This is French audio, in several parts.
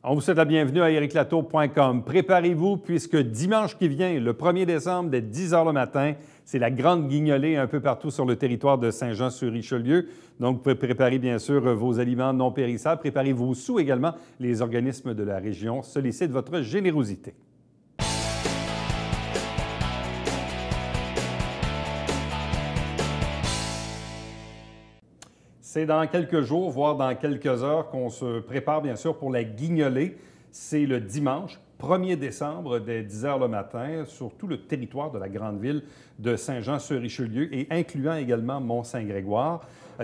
On vous souhaite la bienvenue à ericlatour.com. Préparez-vous puisque dimanche qui vient, le 1er décembre, dès 10 h le matin, c'est la grande guignolée un peu partout sur le territoire de Saint-Jean-sur-Richelieu. Donc, vous pouvez préparer bien sûr vos aliments non périssables. Préparez vos sous également. Les organismes de la région sollicitent votre générosité. C'est dans quelques jours, voire dans quelques heures, qu'on se prépare bien sûr pour la guignolée. C'est le dimanche 1er décembre, dès 10 h le matin, sur tout le territoire de la grande ville de Saint-Jean-sur-Richelieu et incluant également Mont-Saint-Grégoire.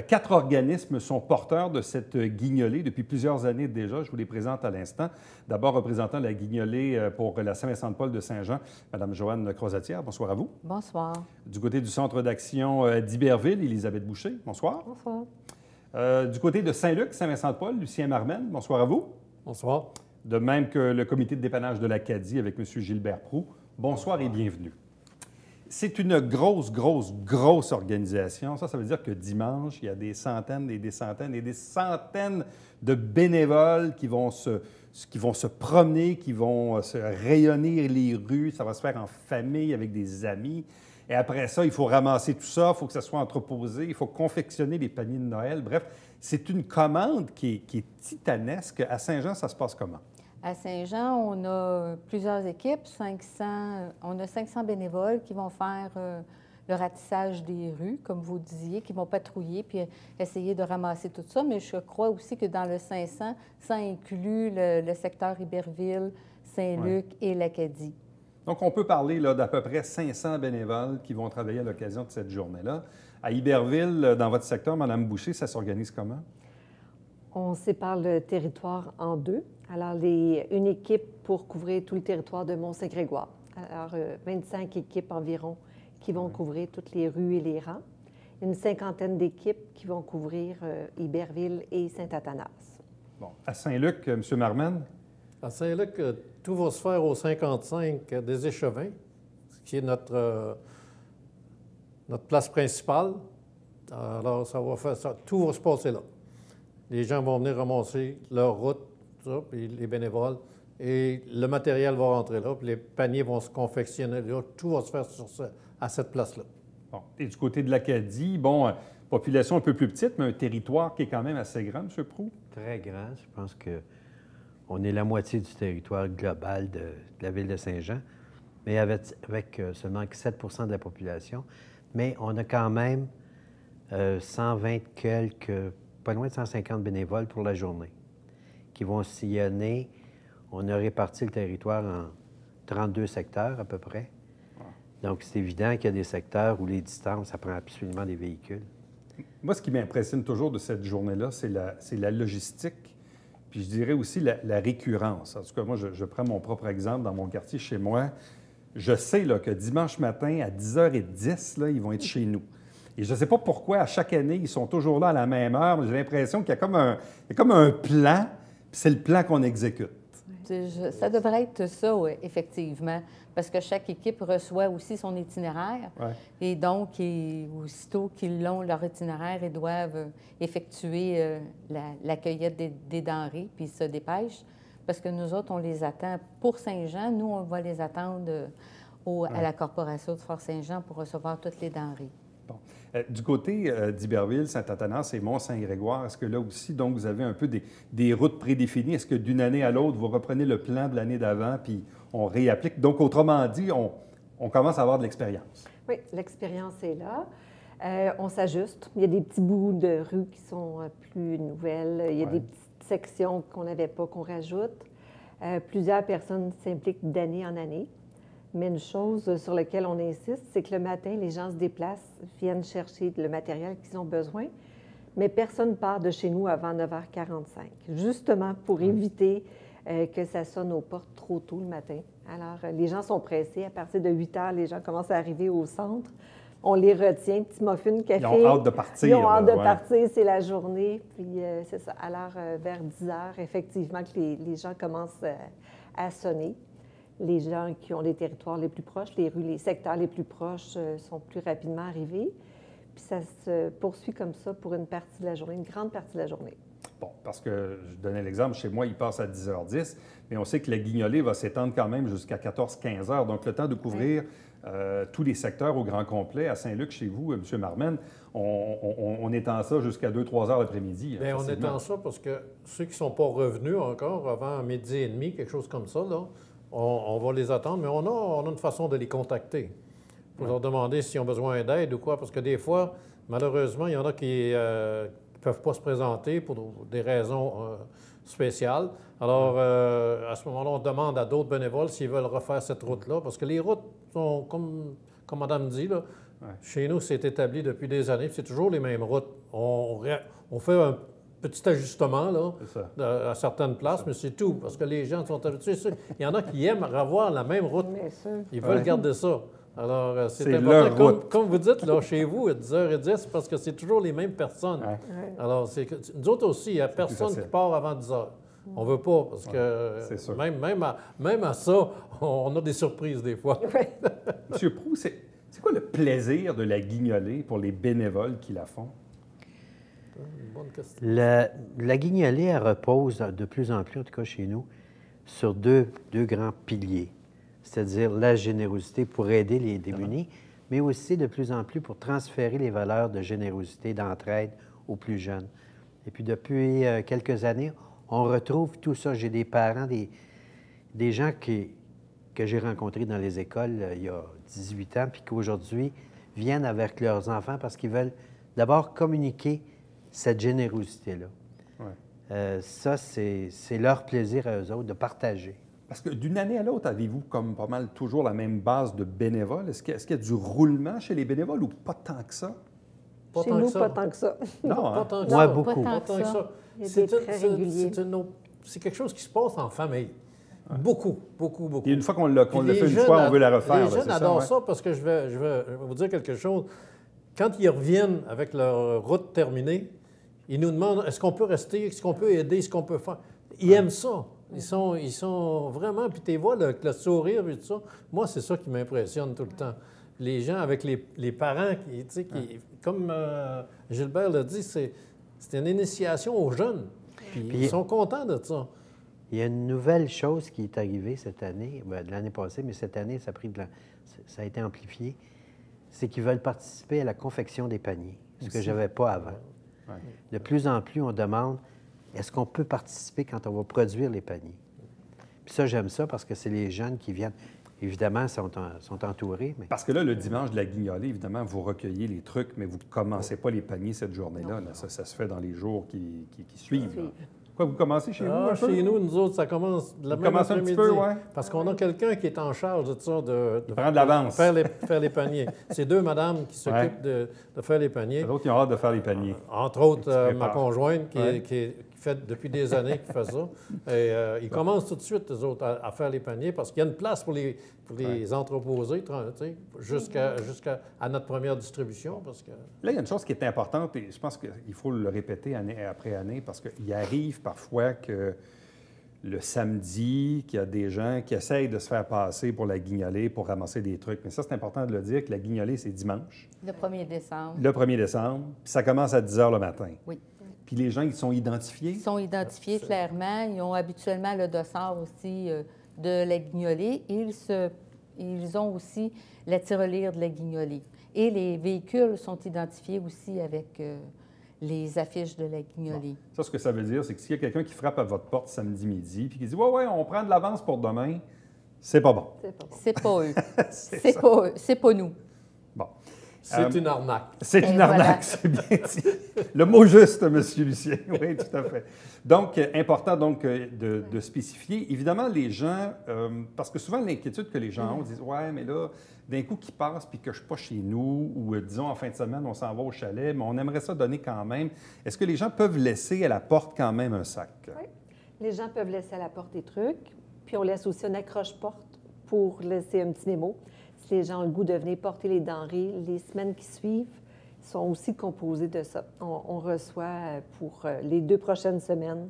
4 organismes sont porteurs de cette guignolée depuis plusieurs années déjà. Je vous les présente à l'instant. D'abord, représentant la guignolée pour la Saint-Vincent-de-Paul de Saint-Jean, Mme Joanne Crozatière. Bonsoir à vous. Bonsoir. Du côté du Centre d'action d'Iberville, Élisabeth Boucher. Bonsoir. Bonsoir. Du côté de Saint-Luc, Saint-Vincent-de-Paul, Lucien Marmenne. Bonsoir à vous. Bonsoir. De même que le comité de dépannage de l'Acadie avec M. Gilbert Proulx. Bonsoir et bienvenue. C'est une grosse organisation. Ça veut dire que dimanche, il y a des centaines et des centaines et des centaines de bénévoles qui vont se promener, qui vont se rayonner les rues. Ça va se faire en famille, avec des amis. Et après ça, il faut ramasser tout ça, il faut que ça soit entreposé, il faut confectionner les paniers de Noël. Bref, c'est une commande qui est titanesque. À Saint-Jean, ça se passe comment? À Saint-Jean, on a plusieurs équipes, on a 500 bénévoles qui vont faire le ratissage des rues, comme vous disiez, qui vont patrouiller puis essayer de ramasser tout ça. Mais je crois aussi que dans le 500, ça inclut le secteur Iberville, Saint-Luc et l'Acadie. Donc, on peut parler d'à peu près 500 bénévoles qui vont travailler à l'occasion de cette journée-là. À Iberville, dans votre secteur, Mme Boucher, ça s'organise comment? On sépare le territoire en deux. Alors, une équipe pour couvrir tout le territoire de Mont-Saint-Grégoire. Alors, 25 équipes environ qui vont couvrir toutes les rues et les rangs. Une cinquantaine d'équipes qui vont couvrir Iberville et Saint-Athanas. Bon. À Saint-Luc, M. Marmenne? À Saint-Luc, tout va se faire au 55 des Échevins, qui est notre place principale. Alors, tout va se passer là. Les gens vont venir ramasser leur route, tout ça, puis les bénévoles, et le matériel va rentrer là, puis les paniers vont se confectionner là. Tout va se faire à cette place-là. Bon. Et du côté de l'Acadie, population un peu plus petite, mais un territoire qui est quand même assez grand, M. Proulx? Très grand. Je pense qu'on est la moitié du territoire global de la ville de Saint-Jean, mais avec seulement 7 de la population. Mais on a quand même 120 pas loin de 150 bénévoles pour la journée, qui vont sillonner. On a réparti le territoire en 32 secteurs à peu près. Donc, c'est évident qu'il y a des secteurs où les distances, ça prend absolument des véhicules. Moi, ce qui m'impressionne toujours de cette journée-là, c'est la logistique, puis je dirais aussi la récurrence. En tout cas, moi, je prends mon propre exemple dans mon quartier, chez moi. Je sais que dimanche matin, à 10h10, ils vont être chez nous. Et je ne sais pas pourquoi, à chaque année, ils sont toujours là à la même heure, mais j'ai l'impression qu'il y a comme un plan, puis c'est le plan qu'on exécute. Ça devrait être ça, oui, effectivement, parce que chaque équipe reçoit aussi son itinéraire. Ouais. Et donc, aussitôt qu'ils ont leur itinéraire, ils doivent effectuer la cueillette des denrées, puis ils se dépêchent, parce que nous autres, on les attend pour Saint-Jean. Nous, on va les attendre à la Corporation de Fort-Saint-Jean pour recevoir toutes les denrées. Bon. Du côté d'Iberville, Saint-Athanas et Mont-Saint-Grégoire, est-ce que là aussi, donc, vous avez un peu des routes prédéfinies? Est-ce que d'une année à l'autre, vous reprenez le plan de l'année d'avant puis on réapplique? Donc, autrement dit, on commence à avoir de l'expérience. Oui, l'expérience est là. On s'ajuste. Il y a des petits bouts de rue qui sont plus nouvelles. Il y a des petites sections qu'on n'avait pas, qu'on rajoute. Plusieurs personnes s'impliquent d'année en année. Mais une chose sur laquelle on insiste, c'est que le matin, les gens se déplacent, viennent chercher le matériel qu'ils ont besoin, mais personne ne part de chez nous avant 9h45, justement pour éviter que ça sonne aux portes trop tôt le matin. Alors, les gens sont pressés. À partir de 8h, les gens commencent à arriver au centre. On les retient, petit muffin, café. Ils ont hâte de partir. Ils ont hâte de partir, c'est la journée. Puis c'est ça. Alors, vers 10h, effectivement, que les gens commencent à sonner. Les gens qui ont les territoires les plus proches, les rues, les secteurs les plus proches sont plus rapidement arrivés. Puis ça se poursuit comme ça pour une partie de la journée, une grande partie de la journée. Bon, parce que je donnais l'exemple, chez moi, il passe à 10h10, mais on sait que la guignolée va s'étendre quand même jusqu'à 14-15 heures. Donc, le temps de couvrir tous les secteurs au grand complet. À Saint-Luc, chez vous, M. Marmen, on étend ça jusqu'à 2-3 heures l'après-midi. Bien, on étend ça parce que ceux qui ne sont pas revenus encore avant midi et demi, quelque chose comme ça, là, on va les attendre, mais on a une façon de les contacter pour leur demander s'ils ont besoin d'aide ou quoi, parce que des fois, malheureusement, il y en a qui ne peuvent pas se présenter pour des raisons spéciales. Alors, à ce moment-là, on demande à d'autres bénévoles s'ils veulent refaire cette route-là, parce que les routes sont, comme Madame dit, là, chez nous, c'est établi depuis des années, puis c'est toujours les mêmes routes. On fait un petit ajustement là, à certaines places, mais c'est tout, parce que les gens sont habitués. Il y en a qui aiment avoir la même route. Ils veulent garder ça. Alors, c'est important. Comme vous dites, là, chez vous, à 10h10, parce que c'est toujours les mêmes personnes. Alors, nous autres aussi, il n'y a personne qui part avant 10h. On ne veut pas, parce que même à ça, on a des surprises des fois. Monsieur Proulx, c'est quoi le plaisir de la guignolée pour les bénévoles qui la font? Une bonne question. La guignolée, elle repose de plus en plus, en tout cas chez nous, sur deux grands piliers, c'est-à-dire la générosité pour aider les démunis, mais aussi de plus en plus pour transférer les valeurs de générosité, d'entraide aux plus jeunes. Et puis depuis quelques années, on retrouve tout ça. J'ai des parents, des gens que j'ai rencontrés dans les écoles il y a 18 ans, puis qu'aujourd'hui viennent avec leurs enfants parce qu'ils veulent d'abord communiquer cette générosité-là. Ça, c'est leur plaisir à eux autres de partager. Parce que d'une année à l'autre, avez-vous comme pas mal toujours la même base de bénévoles? Est-ce qu'il y a du roulement chez les bénévoles ou pas tant que ça? Chez nous, pas tant que ça. Non, pas tant que Moi, ça. beaucoup. Pas tant que ça. Il y a des très réguliers. C'est quelque chose qui se passe en famille. Beaucoup. Et une fois qu'on l'a fait une fois, on veut la refaire. Les jeunes adorent ça parce que je vais vous dire quelque chose. Quand ils reviennent avec leur route terminée, ils nous demandent est-ce qu'on peut rester, est-ce qu'on peut aider, est-ce qu'on peut faire. Ils aiment ça. Ils sont vraiment, puis tu les vois, le sourire et tout ça. Moi, c'est ça qui m'impressionne tout le temps. Les gens avec les parents, comme Gilbert l'a dit, c'est une initiation aux jeunes. Puis ils sont contents de ça. Il y a une nouvelle chose qui est arrivée cette année, l'année passée, mais cette année, ça a été amplifié, c'est qu'ils veulent participer à la confection des paniers, ce que je n'avais pas avant. De plus en plus, on demande, est-ce qu'on peut participer quand on va produire les paniers? Puis ça, j'aime ça parce que c'est les jeunes qui viennent. Évidemment, sont entourés. Mais... Parce que là, le dimanche de la guignolée, évidemment, vous recueillez les trucs, mais vous ne commencez pas les paniers cette journée-là. Là. Ça se fait dans les jours qui suivent. Là. Quoi, vous commencez chez vous? Chez nous, nous autres, ça commence de la même après-midi. Parce qu'on a quelqu'un qui est en charge de ça, de prendre de l'avance. Faire les paniers. C'est deux madames qui s'occupent de faire les paniers. Les autres, ils ont hâte de faire les paniers. Entre autres, ma conjointe qui fait depuis des années qui fait ça. Et ils commencent tout de suite, eux autres, à faire les paniers parce qu'il y a une place pour les entreposer jusqu'à notre première distribution. Parce que... Là, il y a une chose qui est importante et je pense qu'il faut le répéter année après année parce qu'il arrive parfois que le samedi, qu'il y a des gens qui essayent de se faire passer pour la guignolée, pour ramasser des trucs. Mais ça, c'est important de le dire que la guignolée, c'est dimanche. Le 1er décembre. Le 1er décembre. Puis ça commence à 10 h le matin. Oui. Puis les gens, ils sont identifiés? Ils sont identifiés clairement. Ils ont habituellement le dossard aussi de la guignolée. Ils ont aussi la tirelire de la guignolée. Et les véhicules sont identifiés aussi avec les affiches de la guignolée. Bon. Ça, ce que ça veut dire, c'est que s'il y a quelqu'un qui frappe à votre porte samedi midi puis qui dit « Ouais, on prend de l'avance pour demain », c'est pas bon. C'est pas eux. C'est pas eux. C'est pas nous. Bon. C'est une arnaque. C'est une arnaque, c'est bien dit. Le mot juste, M. Lucien. Oui, tout à fait. Donc, important donc de spécifier. Évidemment, les gens, parce que souvent, l'inquiétude que les gens ont, disent « Ouais, mais là, d'un coup qui passe puis que je ne suis pas chez nous, ou disons, en fin de semaine, on s'en va au chalet, mais on aimerait ça donner quand même. » Est-ce que les gens peuvent laisser à la porte quand même un sac? Oui. Les gens peuvent laisser à la porte des trucs, puis on laisse aussi une accroche-porte pour laisser un petit mémo. Si les gens ont le goût de venir porter les denrées, les semaines qui suivent sont aussi composées de ça. On reçoit pour les 2 prochaines semaines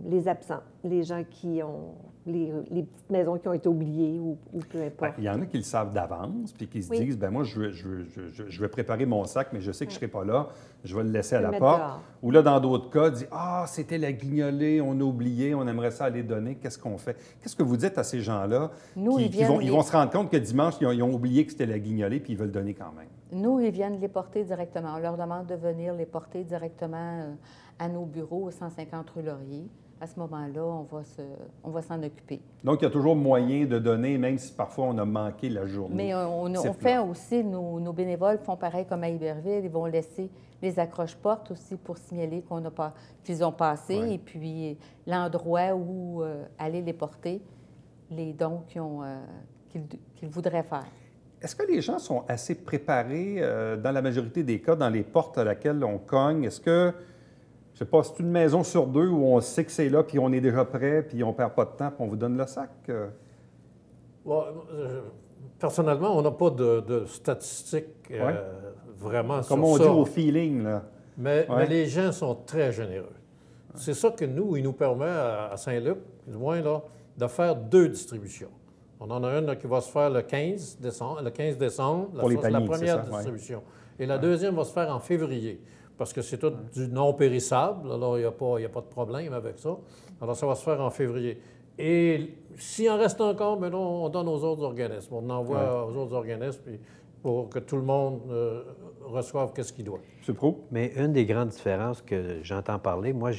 les absents, les gens qui ont les petites maisons qui ont été oubliées ou peu importe. Il y en a qui le savent d'avance, puis qui se disent, ben moi, je vais préparer mon sac, mais je sais que je ne serai pas là, je vais le laisser à la porte. Dehors. Ou là, dans d'autres cas, dit, c'était la guignolée, on a oublié, on aimerait ça aller donner, qu'est-ce qu'on fait? Qu'est-ce que vous dites à ces gens-là Nous, ils vont se rendre compte que dimanche, ils ont oublié que c'était la guignolée, puis ils veulent donner quand même? Nous, ils viennent les porter directement. On leur demande de venir les porter directement à nos bureaux au 150 rue Laurier. À ce moment-là, on va s'en occuper. Donc, il y a toujours moyen de donner, même si parfois on a manqué la journée. Mais on fait aussi, nos bénévoles font pareil comme à Iberville. Ils vont laisser les accroche-portes aussi pour signaler qu'ils ont passé et puis l'endroit où aller les porter, les dons qu'ils voudraient faire. Est-ce que les gens sont assez préparés, dans la majorité des cas, dans les portes à laquelle on cogne? Est-ce que, je ne sais pas, c'est une maison sur deux où on sait que c'est là, puis on est déjà prêt, puis on ne perd pas de temps, puis on vous donne le sac? Personnellement, on n'a pas de statistiques vraiment sur ça. Comme on dit au feeling, là. Mais les gens sont très généreux. C'est ça que il nous permet à Saint-Luc, du moins, là, de faire 2 distributions. On en a une là, qui va se faire le 15 décembre. Pour les C'est la paniers, première c'est ça, distribution. Et la deuxième va se faire en février, parce que c'est tout du non périssable. Alors, il n'y a pas de problème avec ça. Alors, ça va se faire en février. Et s'il en reste encore, bien là, on donne aux autres organismes. On envoie aux autres organismes pour que tout le monde reçoive ce qu'il doit. M. Proulx? Mais une des grandes différences que j'entends parler, moi,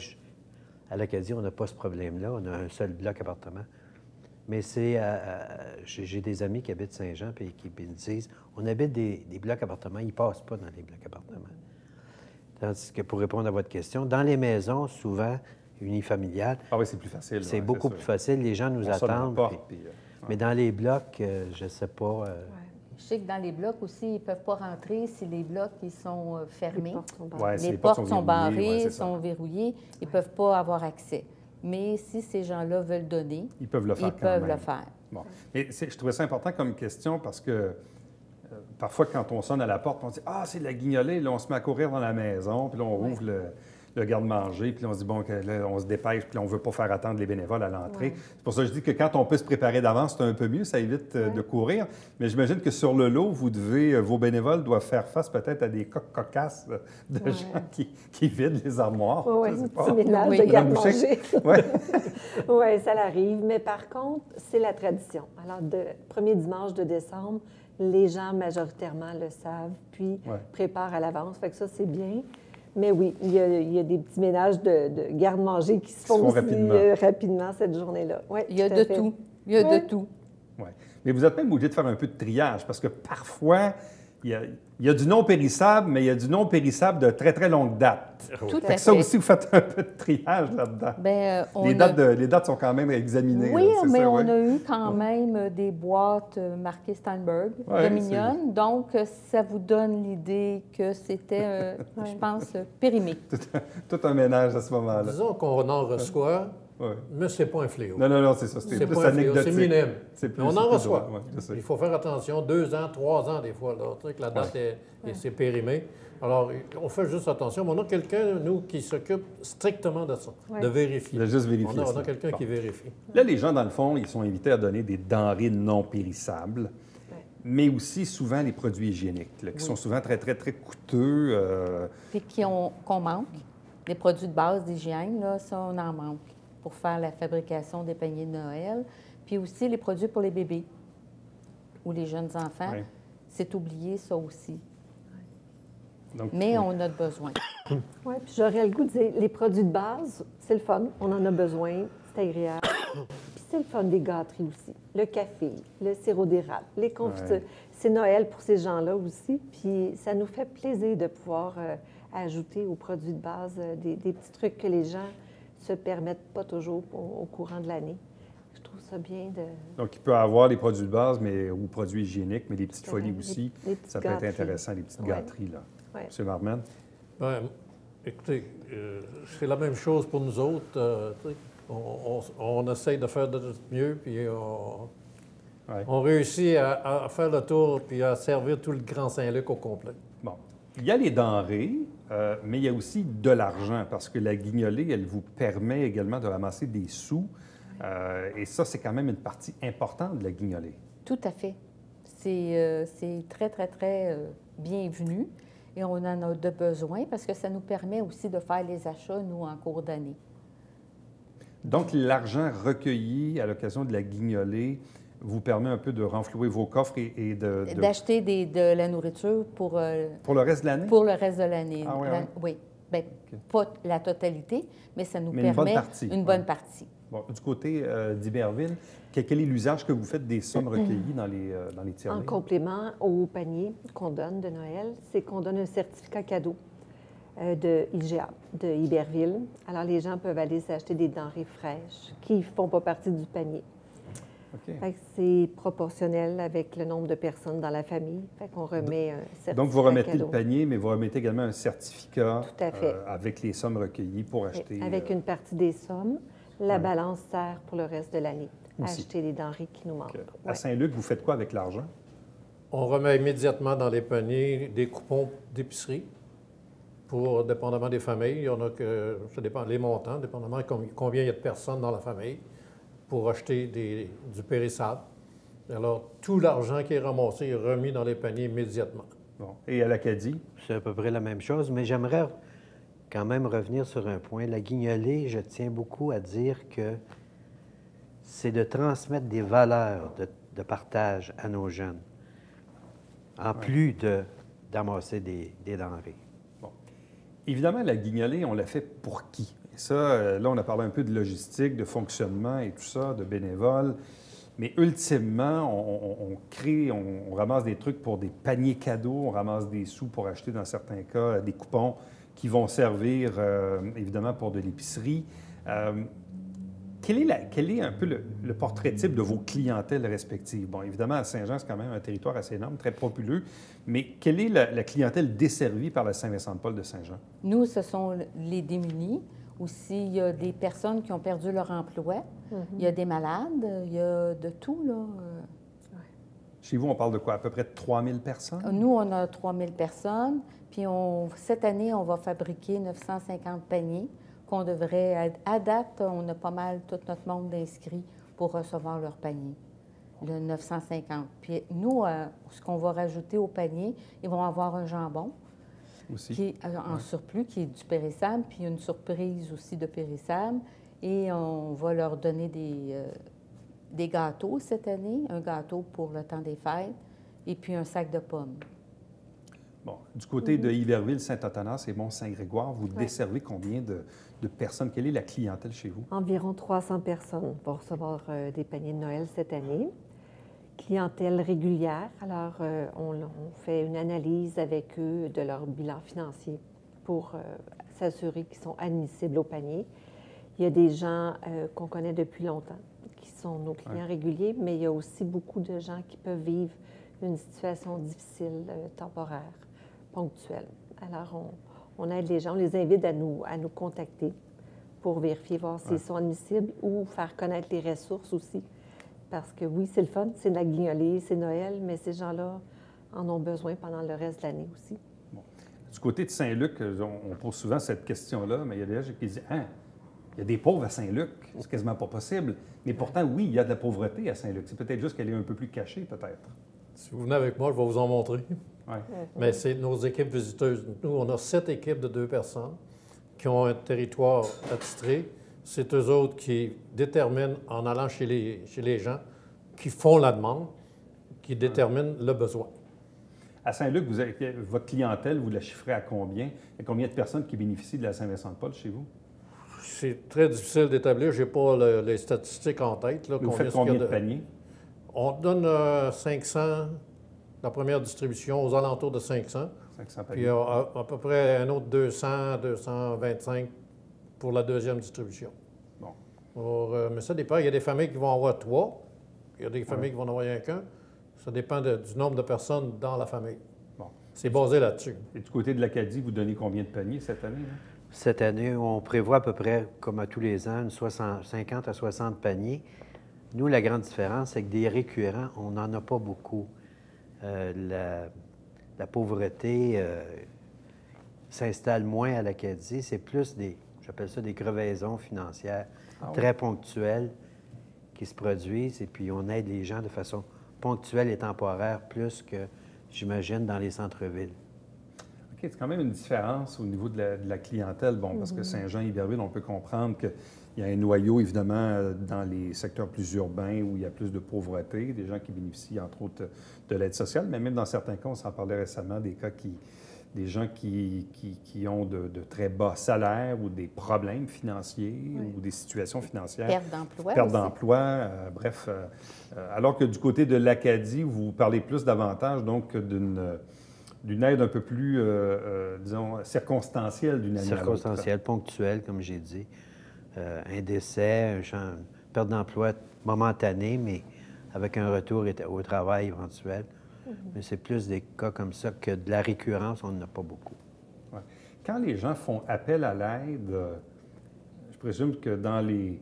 à l'Acadie, on n'a pas ce problème-là. On a un seul bloc appartement. Mais j'ai des amis qui habitent Saint-Jean et qui me disent, on habite des blocs appartements, ils ne passent pas dans les blocs appartements. Tandis que pour répondre à votre question, dans les maisons, souvent unifamiliales, Ah oui, c'est plus facile. c'est beaucoup plus facile. Les gens nous attendent. Mais dans les blocs, je ne sais pas. Je sais que dans les blocs aussi, ils ne peuvent pas rentrer si les blocs ils sont fermés. Les portes sont barrées, verrouillées, sont verrouillées. Ils ne peuvent pas avoir accès. Mais si ces gens-là veulent donner, ils peuvent le faire. Bon. Mais je trouvais ça important comme question parce que parfois, quand on sonne à la porte, on dit « Ah, c'est de la guignolée », là, on se met à courir dans la maison, puis là, on ouvre le garde-manger, puis là, on se dit « Bon, là, on se dépêche, puis là, on ne veut pas faire attendre les bénévoles à l'entrée. C'est pour ça que je dis que quand on peut se préparer d'avance, c'est un peu mieux, ça évite de courir. Mais j'imagine que sur le lot, vos bénévoles doivent faire face peut-être à des coques cocasses de gens qui vident les armoires. Oui, un petit ménage de garde-manger. Oui, ça l'arrive. Mais par contre, c'est la tradition. Alors, premier dimanche de décembre, les gens majoritairement le savent, puis préparent à l'avance. Fait que ça, c'est bien. Mais oui, il y a des petits ménages de garde-manger qui se font aussi rapidement cette journée-là. Ouais, il y a de tout. Il y a de tout. Oui. Mais vous êtes même obligé de faire un peu de triage parce que parfois, il y a du non périssable, mais il y a du non périssable de très, très longue date. Tout à fait. Ça aussi, vous faites un peu de triage là-dedans. Bien, les dates sont quand même examinées. Oui, là, mais on a eu quand même des boîtes marquées Steinberg de mignonnes. Donc, ça vous donne l'idée que c'était, je pense, périmé. Tout un ménage à ce moment-là. Disons qu'on en reçoit, mais ce n'est pas un fléau. Non, c'est ça. C'est plus anecdotique. C'est minime. Mais on en reçoit. Il faut faire attention. 2 ans, 3 ans, des fois, là, tu sais, que la date c'est périmé. Alors, on fait juste attention. Mais on a quelqu'un, nous, qui s'occupe strictement de ça, de vérifier. De juste vérifier. On a quelqu'un qui vérifie. Là, les gens, dans le fond, ils sont invités à donner des denrées non périssables, mais aussi souvent les produits hygiéniques, là, qui sont souvent très, très, très coûteux. Puis qu'on manque. Les produits de base d'hygiène, là, ça, on en manque pour faire la fabrication des paniers de Noël. Puis aussi les produits pour les bébés ou les jeunes enfants. C'est oublié, ça aussi. Donc, mais on a besoin. Oui, puis j'aurais le goût de dire, les produits de base, c'est le fun, on en a besoin, c'est agréable. Puis c'est le fun des gâteries aussi. Le café, le sirop d'érable, les confitures. C'est Noël pour ces gens-là aussi, puis ça nous fait plaisir de pouvoir ajouter aux produits de base des petits trucs que les gens se permettent pas toujours au courant de l'année. Je trouve ça bien de... Donc, il peut y avoir les produits de base ou produits hygiéniques, mais les petites folies aussi, ça peut être intéressant, les petites gâteries, là. M. Marman? Oui. Écoutez, c'est la même chose pour nous autres. On essaye de faire de notre mieux, puis on réussit à faire le tour puis à servir tout le Grand Saint-Luc au complet. Bon. Il y a les denrées, mais il y a aussi de l'argent, parce que la guignolée, elle vous permet également de ramasser des sous. Et ça, c'est quand même une partie importante de la guignolée. Tout à fait. C'est très, très, très bienvenu et on en a de besoin parce que ça nous permet aussi de faire les achats, nous, en cours d'année. Donc, l'argent recueilli à l'occasion de la guignolée vous permet un peu de renflouer vos coffres et d'acheter de la nourriture pour le reste de l'année? Pour le reste de l'année. Ah oui, oui. Bien, pas la totalité, mais ça nous permet une bonne partie. Bon, du côté d'Iberville, quel est l'usage que vous faites des sommes recueillies dans les tirelires? En complément au panier qu'on donne de Noël, c'est qu'on donne un certificat cadeau de IGA, de Iberville. Alors, les gens peuvent aller s'acheter des denrées fraîches qui ne font pas partie du panier. Okay. C'est proportionnel avec le nombre de personnes dans la famille. Fait qu'on remet un certificat. Donc, vous remettez cadeau. le panier, mais vous remettez également un certificat Tout à fait. avec les sommes recueillies pour acheter. Avec une partie des sommes. La balance sert pour le reste de l'année, aussi. acheter les denrées qui nous manquent. Okay. À Saint-Luc, vous faites quoi avec l'argent? On remet immédiatement dans les paniers des coupons d'épicerie pour, dépendamment des familles. Il y en a que, ça dépend des montants, dépendamment combien il y a de personnes dans la famille, pour acheter du périssable. Alors, tout l'argent qui est ramassé est remis dans les paniers immédiatement. Bon. Et à l'Acadie? C'est à peu près la même chose, mais j'aimerais quand même revenir sur un point. La guignolée, je tiens beaucoup à dire que c'est de transmettre des valeurs de partage à nos jeunes, en plus d'amasser des denrées. Bon. Évidemment, la guignolée, on l'a fait pour qui? Et ça, là, on a parlé un peu de logistique, de fonctionnement et tout ça, de bénévoles. Mais ultimement, on ramasse des trucs pour des paniers cadeaux, on ramasse des sous pour acheter, dans certains cas, des coupons qui vont servir, évidemment, pour de l'épicerie. Quel est un peu le portrait type de vos clientèles respectives? Bon, évidemment, à Saint-Jean, c'est quand même un territoire assez énorme, très populeux, mais quelle est la clientèle desservie par la Saint-Vincent-de-Paul de Saint-Jean? Nous, ce sont les démunis. Aussi, il y a des personnes qui ont perdu leur emploi. Il y a des malades, il y a de tout, là. Chez vous, on parle de quoi? À peu près de 3000 personnes? Nous, on a 3000 personnes. Puis cette année, on va fabriquer 950 paniers qu'on devrait... À date, on a pas mal tout notre monde inscrit pour recevoir leur panier, le 950. Puis nous, ce qu'on va rajouter au panier, ils vont avoir un jambon aussi, qui est en surplus, qui est du périssable, puis une surprise aussi de périssable. Et on va leur donner des gâteaux cette année, un gâteau pour le temps des fêtes, et puis un sac de pommes. Bon, du côté de Iberville, Saint-Athanas et Mont-Saint-Grégoire, vous desservez combien de personnes? Quelle est la clientèle chez vous? Environ 300 personnes vont recevoir des paniers de Noël cette année. Clientèle régulière. Alors, on fait une analyse avec eux de leur bilan financier pour s'assurer qu'ils sont admissibles au panier. Il y a des gens qu'on connaît depuis longtemps, qui sont nos clients réguliers, mais il y a aussi beaucoup de gens qui peuvent vivre une situation difficile, temporaire, ponctuelle. Alors, on aide les gens, on les invite à nous contacter pour vérifier, voir s'ils sont admissibles ou faire connaître les ressources aussi. Parce que oui, c'est le fun, c'est de la guignolée, c'est Noël, mais ces gens-là en ont besoin pendant le reste de l'année aussi. Bon. Du côté de Saint-Luc, on pose souvent cette question-là, mais il y a des gens qui disent « Hein, il y a des pauvres à Saint-Luc, c'est quasiment pas possible. » Mais pourtant, oui, il y a de la pauvreté à Saint-Luc. C'est peut-être juste qu'elle est un peu plus cachée, peut-être. Si vous venez avec moi, je vais vous en montrer. Ouais. Mais c'est nos équipes visiteuses. Nous, on a 7 équipes de 2 personnes qui ont un territoire attitré. C'est eux autres qui déterminent, en allant chez les gens, qui font la demande, qui déterminent le besoin. À Saint-Luc, votre clientèle, vous la chiffrez à combien? Il y a combien de personnes qui bénéficient de la Saint-Vincent-de-Paul chez vous? C'est très difficile d'établir. Je n'ai pas les statistiques en tête. Là, vous faites combien de paniers? On donne 500, la première distribution, aux alentours de 500. 500 paniers. Puis à peu près un autre 200, 225 pour la deuxième distribution. Bon. Alors, mais ça dépend. Il y a des familles qui vont avoir 3. Il y a des familles qui vont en avoir rien qu'un. Ça dépend du nombre de personnes dans la famille. Bon. C'est basé là-dessus. Et du côté de l'Acadie, vous donnez combien de paniers cette année? Là? Cette année, on prévoit à peu près, comme à tous les ans, 50 à 60 paniers. Nous, la grande différence, c'est que des récurrents, on n'en a pas beaucoup. La pauvreté, s'installent moins à l'Acadie. C'est plus j'appelle ça des crevaisons financières très ponctuelles qui se produisent. Et puis, on aide les gens de façon ponctuelle et temporaire plus que, j'imagine, dans les centres-villes. OK, c'est quand même une différence au niveau de la clientèle. Bon, parce que Saint-Jean-Iberville, on peut comprendre qu'il y a un noyau, évidemment, dans les secteurs plus urbains où il y a plus de pauvreté, des gens qui bénéficient, entre autres, de l'aide sociale. Mais même dans certains cas, on s'en parlait récemment, des gens qui ont de très bas salaires ou des problèmes financiers ou des situations financières. Perte d'emploi. Perte d'emploi, bref. Alors que du côté de l'Acadie, vous parlez plus davantage, donc, d'une aide un peu plus, disons, circonstancielle d'une année à l'autre. Circonstancielle, ponctuelle, comme j'ai dit. Un décès, une perte d'emploi momentanée, mais avec un retour au travail éventuel. Mais c'est plus des cas comme ça que de la récurrence, on n'en a pas beaucoup. Ouais. Quand les gens font appel à l'aide, je présume que il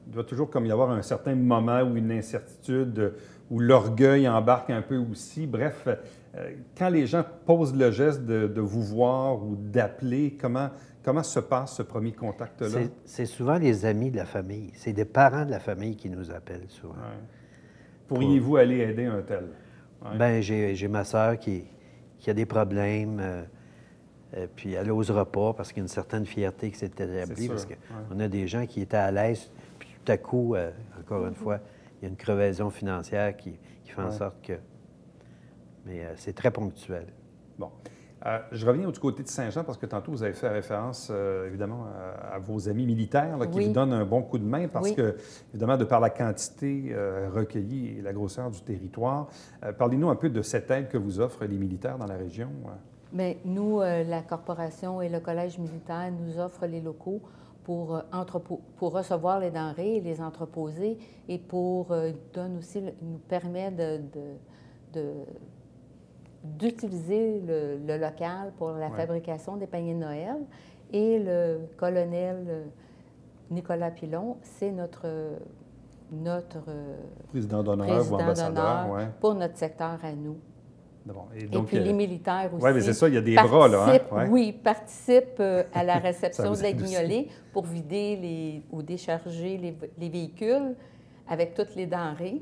doit toujours comme y avoir un certain moment où une incertitude, où l'orgueil embarque un peu aussi. Bref, quand les gens posent le geste de vous voir ou d'appeler, comment se passe ce premier contact-là? C'est souvent les amis de la famille. C'est des parents de la famille qui nous appellent souvent. Ouais. Pourriez-vous aller aider un tel? Ouais. Bien, j'ai ma sœur qui a des problèmes, puis elle n'osera pas parce qu'il y a une certaine fierté qui s'est établie, parce qu'on a des gens qui étaient à l'aise, puis tout à coup, encore une fois, il y a une crevaison financière qui fait en sorte que... Mais c'est très ponctuel. Bon. Je reviens du côté de Saint-Jean parce que tantôt, vous avez fait référence, évidemment, à vos amis militaires là, qui vous donnent un bon coup de main parce que, évidemment, de par la quantité recueillie et la grosseur du territoire, parlez-nous un peu de cette aide que vous offrent les militaires dans la région. Bien, nous, la Corporation et le Collège militaire nous offrent les locaux pour recevoir les denrées et les entreposer et nous permet d'utiliser le local pour la fabrication des paniers de Noël. Et le colonel Nicolas Pilon, c'est notre président d'honneur ou ambassadeur pour notre secteur à nous. Bon, et puis les militaires aussi. Oui, mais c'est ça, il y a des bras, là. Oui, participent à la réception de la guignolée pour vider ou décharger les véhicules avec toutes les denrées.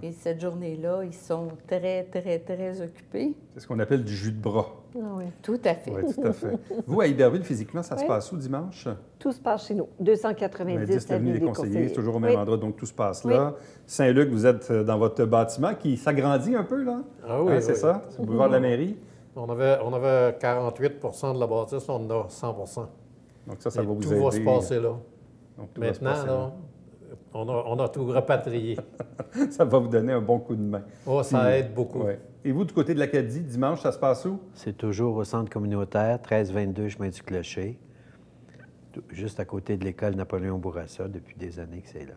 Et cette journée-là, ils sont très, très, très occupés. C'est ce qu'on appelle du jus de bras. Ah oui. Tout à fait. Oui, tout à fait. Vous, à Iberville, physiquement, ça se passe où dimanche? Tout se passe chez nous. 290 avenue des Conseillers. C'est toujours au même endroit, donc tout se passe là. Saint-Luc, vous êtes dans votre bâtiment qui s'agrandit un peu, là? Ah oui, c'est ça? C'est le boulevard de la mairie? On avait 48 de la bâtisse, on en a 100 Donc ça va vous aider. Tout va se passer là. Donc, maintenant, là, on a tout rapatrié. Ça va vous donner un bon coup de main. Oh, ça aide beaucoup. Ouais. Et vous, du côté de l'Acadie, dimanche, ça se passe où? C'est toujours au centre communautaire, 1322 chemin du Clocher, juste à côté de l'école Napoléon Bourassa, depuis des années que c'est là.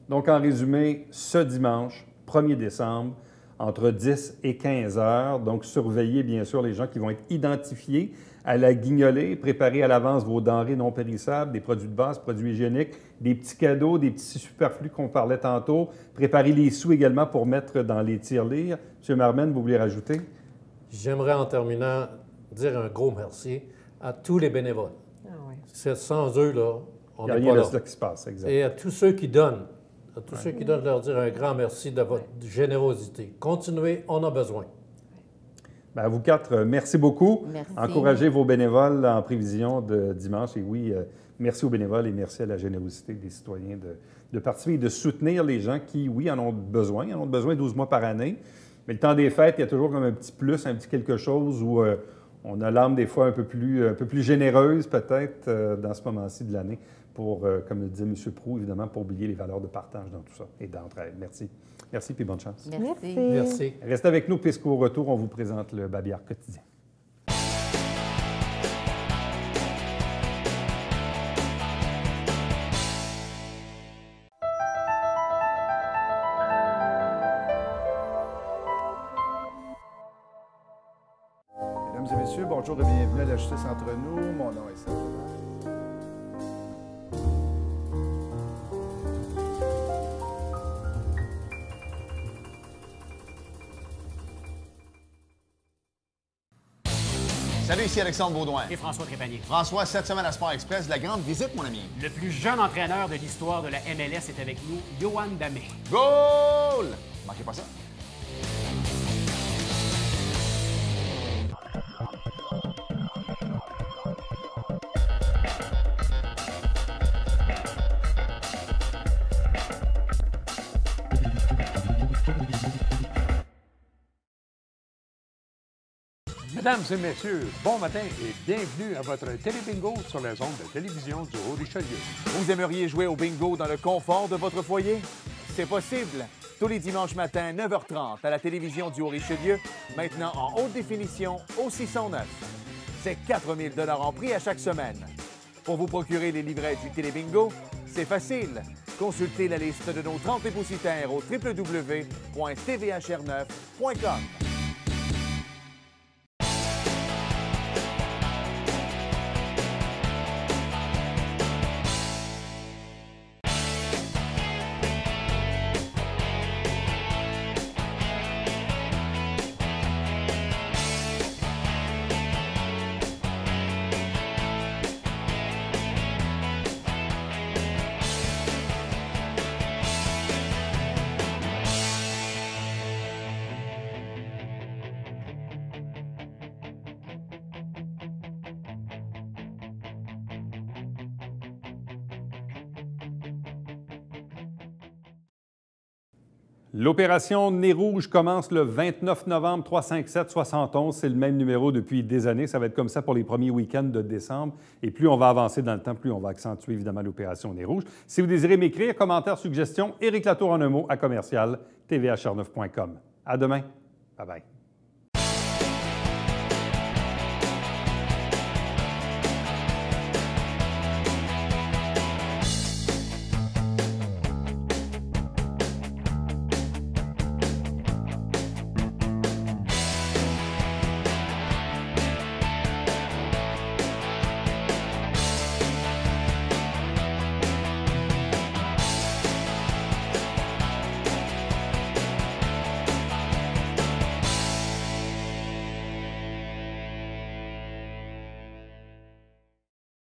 Donc, en résumé, ce dimanche, 1er décembre, entre 10 et 15 heures. Donc, surveillez bien sûr les gens qui vont être identifiés à la guignolée. Préparez à l'avance vos denrées non périssables, des produits de base, produits hygiéniques, des petits cadeaux, des petits superflus qu'on parlait tantôt. Préparez les sous également pour mettre dans les tirelires. M. Marmen, vous voulez rajouter? J'aimerais en terminant dire un gros merci à tous les bénévoles. Ah oui. Sans eux, là, on n'est pas là. Il y a rien de ça qui se passe, exact. Et à tous ceux qui donnent. À tous ceux qui donnent, leur dire un grand merci de votre générosité. Continuez, on a besoin. Bien, à vous quatre, merci beaucoup. Merci. Encouragez vos bénévoles en prévision de dimanche. Et oui, merci aux bénévoles et merci à la générosité des citoyens de participer et de soutenir les gens qui, oui, en ont besoin. Ils en ont besoin 12 mois par année. Mais le temps des fêtes, il y a toujours comme un petit plus, un petit quelque chose où on a l'âme des fois un peu plus généreuse peut-être dans ce moment-ci de l'année pour, comme le disait M. Proulx, évidemment, pour oublier les valeurs de partage dans tout ça et d'entraide. Merci. Merci puis bonne chance. Merci. Merci. Restez avec nous puisqu'au retour, on vous présente le Babillard quotidien. Mesdames et messieurs, bonjour et bienvenue à la Justice entre nous. Mon nom est Serge. Salut, ici Alexandre Baudouin. Et François Trépanier. François, cette semaine à Sport Express, la grande visite, mon ami. Le plus jeune entraîneur de l'histoire de la MLS est avec nous, Yohan Damé. Goal! Manquez pas ça. Mesdames et messieurs, bon matin et bienvenue à votre télébingo sur les ondes de télévision du Haut-Richelieu. Vous aimeriez jouer au bingo dans le confort de votre foyer? C'est possible. Tous les dimanches matins, 9h30, à la télévision du Haut-Richelieu, maintenant en haute définition au 609. C'est 4 000 $ en prix à chaque semaine. Pour vous procurer les livrets du télébingo, c'est facile. Consultez la liste de nos 30 dépositaires au www.tvhr9.com. L'opération Nez Rouge commence le 29 novembre, 357-71. C'est le même numéro depuis des années. Ça va être comme ça pour les premiers week-ends de décembre. Et plus on va avancer dans le temps, plus on va accentuer évidemment l'opération Nez Rouge. Si vous désirez m'écrire, commentaires, suggestions, Éric Latour en un mot à commercial tvhr9.com. À demain. Bye bye.